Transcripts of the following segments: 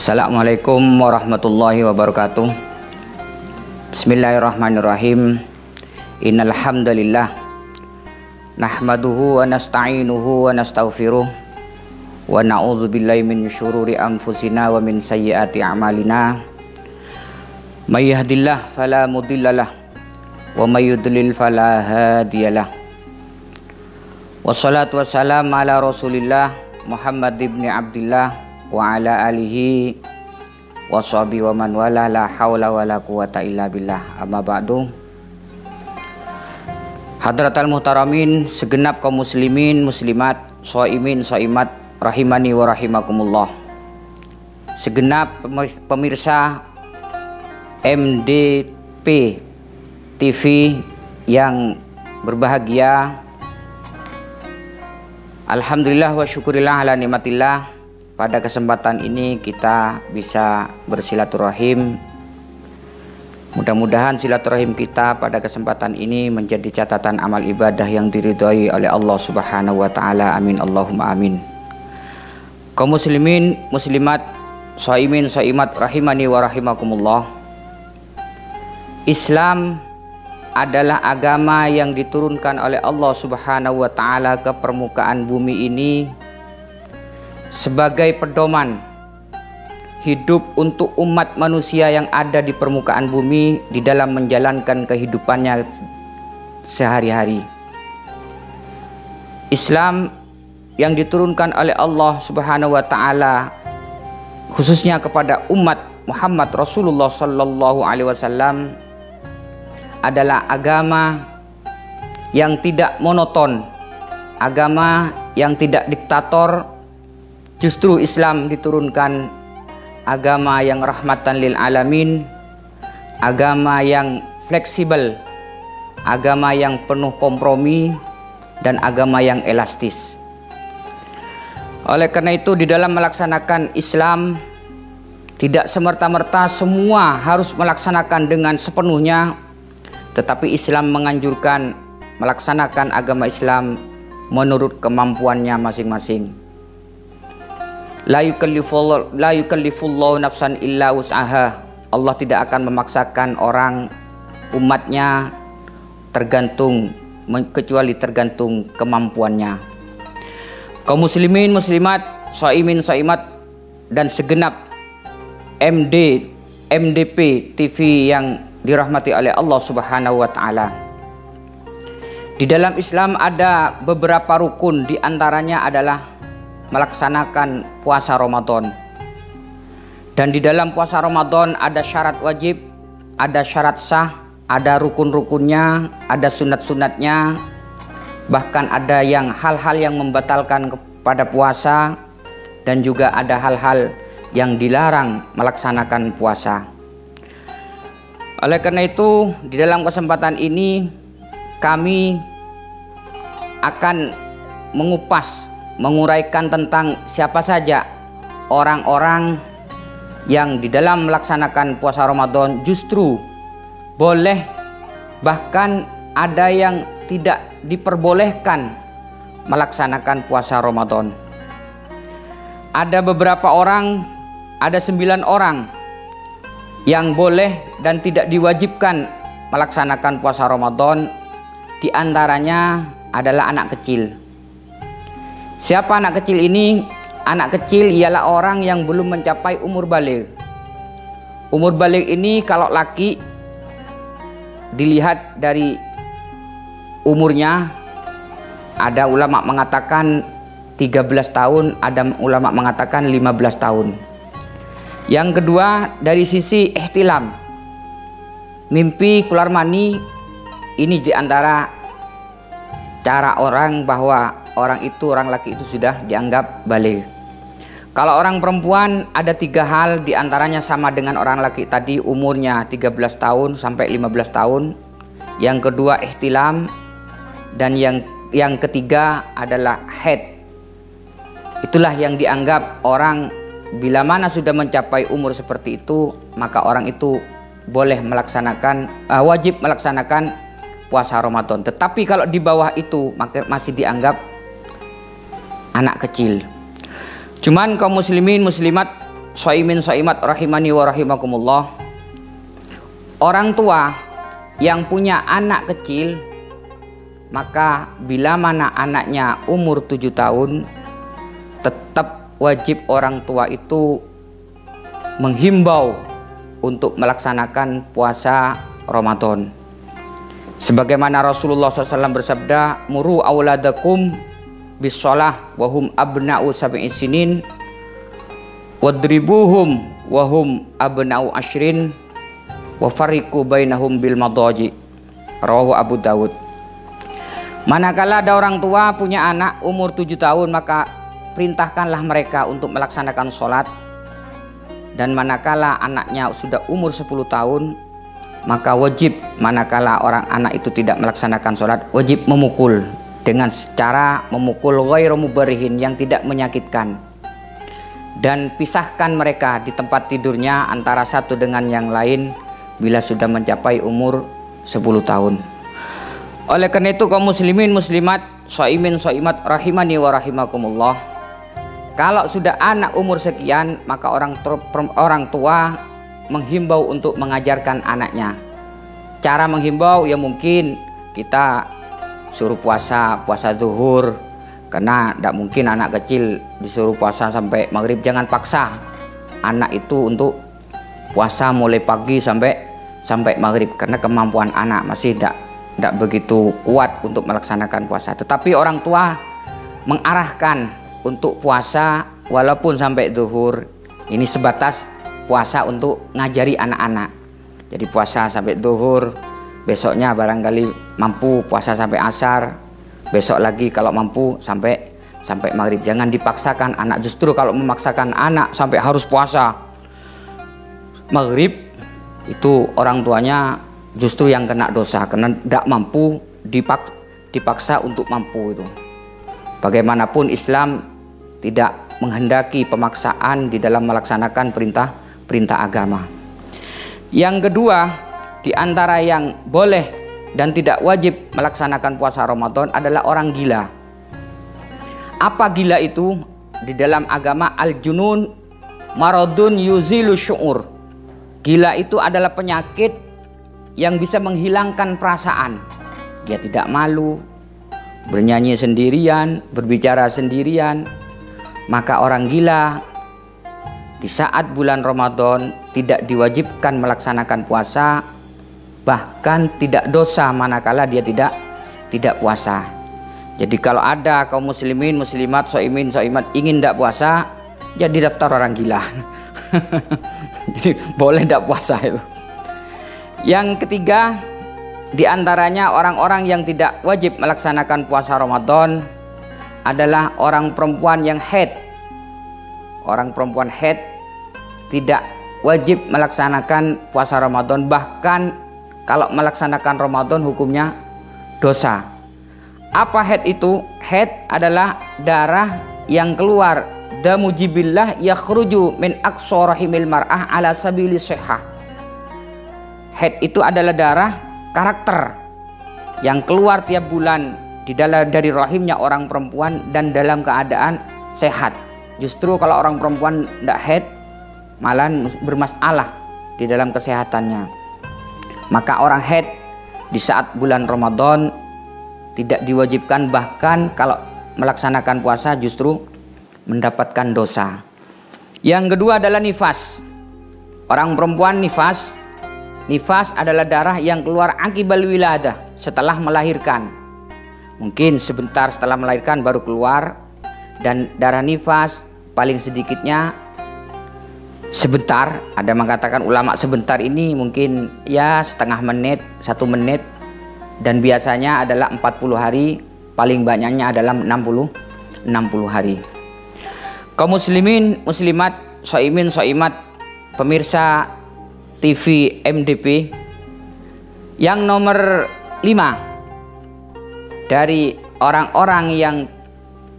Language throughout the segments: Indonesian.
Assalamualaikum warahmatullahi wabarakatuh. Bismillahirrahmanirrahim. Innal hamdalillah nahmaduhu wa nasta'inuhu wa nastaghfiruh wa na'udzu billahi min syururi anfusina wa min sayyiati a'malina. May yahdihillahu fala mudhillalah wa may yudlil fala hadiyalah. Wassalatu wassalamu ala Rasulillah Muhammad ibn Abdillah wa ala alihi wa sahbihi wa man wala, la haula wa la quwata illa billah. Amma ba'du. Hadratal muhtaramin, segenap kaum muslimin, muslimat, shaimin, shaimat, rahimani wa rahimakumullah. Segenap pemirsa MDP TV yang berbahagia, alhamdulillah wa syukurillah ala nikmatillah. Pada kesempatan ini kita bisa bersilaturahim. Mudah-mudahan silaturahim kita pada kesempatan ini menjadi catatan amal ibadah yang diridhoi oleh Allah Subhanahu wa taala. Amin Allahumma amin. Kaum muslimin, muslimat, shaimin, shaimat, rahimani wa rahimakumullah. Islam adalah agama yang diturunkan oleh Allah Subhanahu wa taala ke permukaan bumi ini sebagai pedoman hidup untuk umat manusia yang ada di permukaan bumi di dalam menjalankan kehidupannya sehari-hari. Islam yang diturunkan oleh Allah Subhanahu wa taala khususnya kepada umat Muhammad Rasulullah sallallahu alaihi wasallam adalah agama yang tidak monoton, agama yang tidak diktator. Justru Islam diturunkan agama yang rahmatan lil alamin, agama yang fleksibel, agama yang penuh kompromi, dan agama yang elastis. Oleh karena itu di dalam melaksanakan Islam tidak semerta-merta semua harus melaksanakan dengan sepenuhnya, tetapi Islam menganjurkan melaksanakan agama Islam menurut kemampuannya masing-masing. La yukallifullahu nafsan illa wus'aha. Allah tidak akan memaksakan orang umatnya kecuali tergantung kemampuannya. Kaum muslimin, muslimat, shaimin, shaimat, dan segenap MDP TV yang dirahmati oleh Allah Subhanahu wa taala. Di dalam Islam ada beberapa rukun, di antaranya adalah melaksanakan puasa Ramadan. Dan di dalam puasa Ramadan ada syarat wajib, ada syarat sah, ada rukun-rukunnya, ada sunat-sunatnya, bahkan ada yang hal-hal yang membatalkan kepada puasa, dan juga ada hal-hal yang dilarang melaksanakan puasa. Oleh karena itu di dalam kesempatan ini kami akan menguraikan tentang siapa saja orang-orang yang di dalam melaksanakan puasa Ramadan justru boleh, bahkan ada yang tidak diperbolehkan melaksanakan puasa Ramadan. Ada beberapa orang, ada 9 orang yang boleh dan tidak diwajibkan melaksanakan puasa Ramadan. Di antaranya adalah anak kecil. Siapa anak kecil ini? Anak kecil ialah orang yang belum mencapai umur baligh. Umur baligh ini kalau laki dilihat dari umurnya, ada ulama mengatakan 13 tahun, ada ulama mengatakan 15 tahun. Yang kedua dari sisi ihtilam, mimpi keluar mani, ini diantara cara orang bahwa orang laki itu sudah dianggap baligh. Kalau orang perempuan ada 3 hal, diantaranya sama dengan orang laki tadi, umurnya 13 tahun sampai 15 tahun. Yang kedua ihtilam, dan yang ketiga adalah haid. Itulah yang dianggap orang bila mana sudah mencapai umur seperti itu, maka orang itu boleh melaksanakan wajib melaksanakan puasa Ramadan. Tetapi kalau di bawah itu maka masih dianggap anak kecil. Cuman kaum muslimin, muslimat, shaimin shaimat rahimani wa rahimakumullah, orang tua yang punya anak kecil, maka bila mana anaknya umur 7 tahun, tetap wajib orang tua itu menghimbau untuk melaksanakan puasa Ramadan. Sebagaimana Rasulullah SAW bersabda, muru auladakum bis-shalah wahum abna'u sab'i sinin wadribuhum wahum abna'u ashrin wa fariqu bainahum bil madaji. Rawahu Abu Dawud. Manakala ada orang tua punya anak umur 7 tahun, maka perintahkanlah mereka untuk melaksanakan sholat. Dan manakala anaknya sudah umur 10 tahun, maka wajib, manakala orang anak itu tidak melaksanakan sholat, wajib memukul dengan cara memukul ghairu mubarihin, yang tidak menyakitkan. Dan pisahkan mereka di tempat tidurnya antara satu dengan yang lain bila sudah mencapai umur 10 tahun. Oleh karena itu kaum muslimin muslimat, shaimin shaimat rahimani wa rahimakumullah, kalau sudah anak umur sekian, maka orang tua menghimbau untuk mengajarkan anaknya. Cara menghimbau ya mungkin kita suruh puasa zuhur, karena tidak mungkin anak kecil disuruh puasa sampai maghrib. Jangan paksa anak itu untuk puasa mulai pagi sampai maghrib, karena kemampuan anak masih tidak begitu kuat untuk melaksanakan puasa. Tetapi orang tua mengarahkan untuk puasa walaupun sampai zuhur. Ini sebatas puasa untuk ngajari anak-anak. Jadi puasa sampai zuhur, besoknya barangkali mampu puasa sampai asar, besok lagi kalau mampu sampai maghrib. Jangan dipaksakan anak. Justru kalau memaksakan anak sampai harus puasa maghrib, itu orang tuanya justru yang kena dosa, karena tidak mampu, dipaksa untuk mampu itu. Bagaimanapun Islam tidak menghendaki pemaksaan di dalam melaksanakan perintah agama. Yang kedua, di antara yang boleh dan tidak wajib melaksanakan puasa Ramadan adalah orang gila. Apa gila itu? Di dalam agama al-junun maradun yuzilu syu'ur. Gila itu adalah penyakit yang bisa menghilangkan perasaan. Dia tidak malu, bernyanyi sendirian, berbicara sendirian. Maka orang gila di saat bulan Ramadan tidak diwajibkan melaksanakan puasa, bahkan tidak dosa manakala dia tidak puasa. Jadi kalau ada kaum muslimin muslimat shaimin shaimat ingin tidak puasa, jadi daftar orang gila. Jadi boleh tidak puasa itu. Yang ketiga, di antaranya orang-orang yang tidak wajib melaksanakan puasa Ramadan adalah orang perempuan yang haid. Orang perempuan haid tidak wajib melaksanakan puasa Ramadan, bahkan kalau melaksanakan Ramadan hukumnya dosa. Apa haid itu? Haid adalah darah yang keluar, damu jibillah yakhruju min aqsa rahimil mar'ah ala sabili sihah. Haid itu adalah darah karakter yang keluar tiap bulan dari rahimnya orang perempuan dan dalam keadaan sehat. Justru kalau orang perempuan tidak haid, malah bermasalah di dalam kesehatannya. Maka orang haid di saat bulan Ramadan tidak diwajibkan, bahkan kalau melaksanakan puasa justru mendapatkan dosa. Yang kedua adalah nifas. Orang perempuan nifas. Nifas adalah darah yang keluar akibal wiladah, setelah melahirkan. Mungkin sebentar setelah melahirkan baru keluar. Dan darah nifas paling sedikitnya sebentar. Ada mengatakan ulama sebentar ini mungkin ya setengah menit, 1 menit. Dan biasanya adalah 40 hari, paling banyaknya adalah 60 hari. Kaum muslimin muslimat shaimin shaimat, pemirsa TV MDP, yang nomor 5 dari orang-orang yang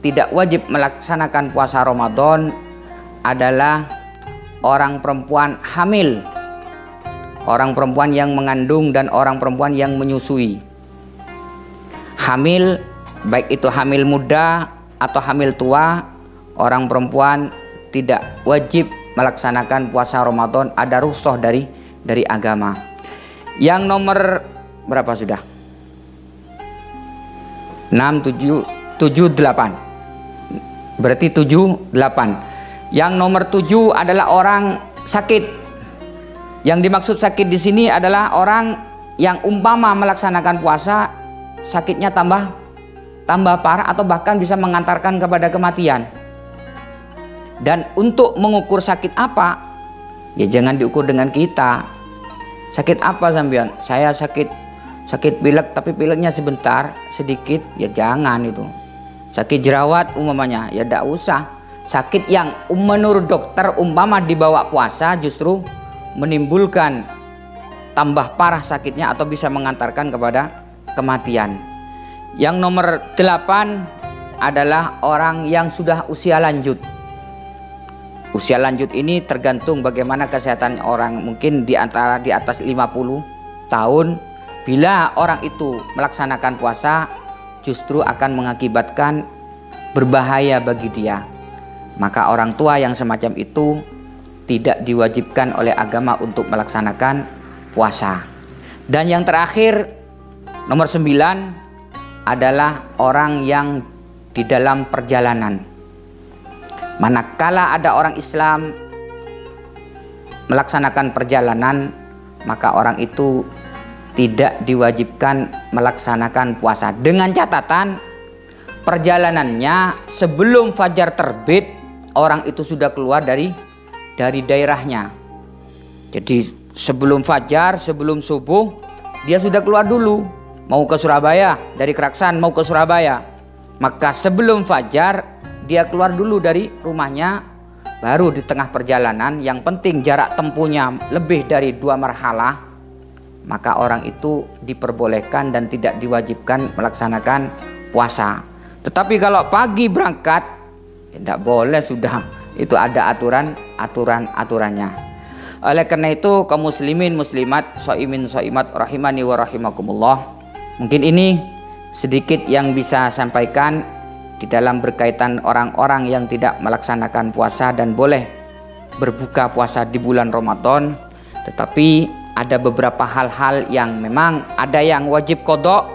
tidak wajib melaksanakan puasa Ramadan adalah orang perempuan hamil, orang perempuan yang mengandung, dan orang perempuan yang menyusui. Hamil, baik itu hamil muda atau hamil tua, orang perempuan tidak wajib melaksanakan puasa Ramadan, ada rukhsah dari agama. Yang nomor berapa sudah? 6, 7, 8. Berarti 7, 8. Yang nomor 7 adalah orang sakit. Yang dimaksud sakit di sini adalah orang yang umpama melaksanakan puasa, sakitnya tambah parah atau bahkan bisa mengantarkan kepada kematian. Dan untuk mengukur sakit apa, ya jangan diukur dengan kita. Sakit apa sampean? Saya sakit pilek, tapi pileknya sebentar, sedikit, ya jangan itu. Sakit jerawat umpamanya, ya tidak usah. Sakit yang menurut dokter umpama dibawa puasa justru menimbulkan tambah parah sakitnya atau bisa mengantarkan kepada kematian. Yang nomor 8 adalah orang yang sudah usia lanjut. Usia lanjut ini tergantung bagaimana kesehatan orang, mungkin di atas 50 tahun. Bila orang itu melaksanakan puasa justru akan mengakibatkan berbahaya bagi dia. Maka orang tua yang semacam itu tidak diwajibkan oleh agama untuk melaksanakan puasa. Dan yang terakhir, nomor 9 adalah orang yang di dalam perjalanan. Manakala ada orang Islam melaksanakan perjalanan, maka orang itu tidak diwajibkan melaksanakan puasa. Dengan catatan perjalanannya sebelum fajar terbit, orang itu sudah keluar dari daerahnya. Jadi sebelum fajar, sebelum subuh, dia sudah keluar dulu, mau ke Surabaya, dari Keraksan mau ke Surabaya. Maka sebelum fajar dia keluar dulu dari rumahnya, baru di tengah perjalanan, yang penting jarak tempuhnya lebih dari 2 marhalah, maka orang itu diperbolehkan dan tidak diwajibkan melaksanakan puasa. Tetapi kalau pagi berangkat, ya tidak boleh sudah. Itu ada aturannya. Oleh karena itu, kaum muslimin muslimat, shaimin shaimat rahimani wa rahimakumullah. Mungkin ini sedikit yang bisa sampaikan di dalam berkaitan orang-orang yang tidak melaksanakan puasa dan boleh berbuka puasa di bulan Ramadan. Tetapi ada beberapa hal-hal yang memang ada yang wajib qadha,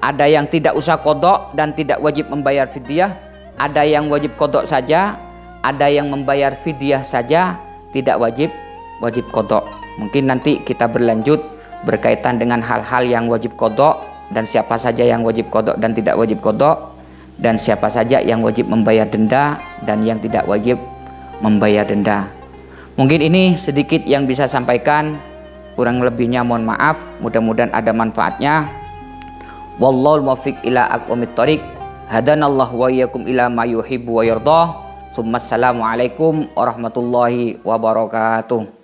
ada yang tidak usah qadha dan tidak wajib membayar fidyah, ada yang wajib qadha saja, ada yang membayar fidyah saja, tidak wajib qadha. Mungkin nanti kita berlanjut berkaitan dengan hal-hal yang wajib qadha dan siapa saja yang wajib qadha dan tidak wajib qadha, dan siapa saja yang wajib membayar denda dan yang tidak wajib membayar denda. Mungkin ini sedikit yang bisa sampaikan, kurang lebihnya mohon maaf, mudah-mudahan ada manfaatnya. Wallahul muwaffiq ila aqwamit thoriq. Hadanallahu wa iyyakum ila ma yuhibbu wa yardah. Assalamualaikum warahmatullahi wabarakatuh.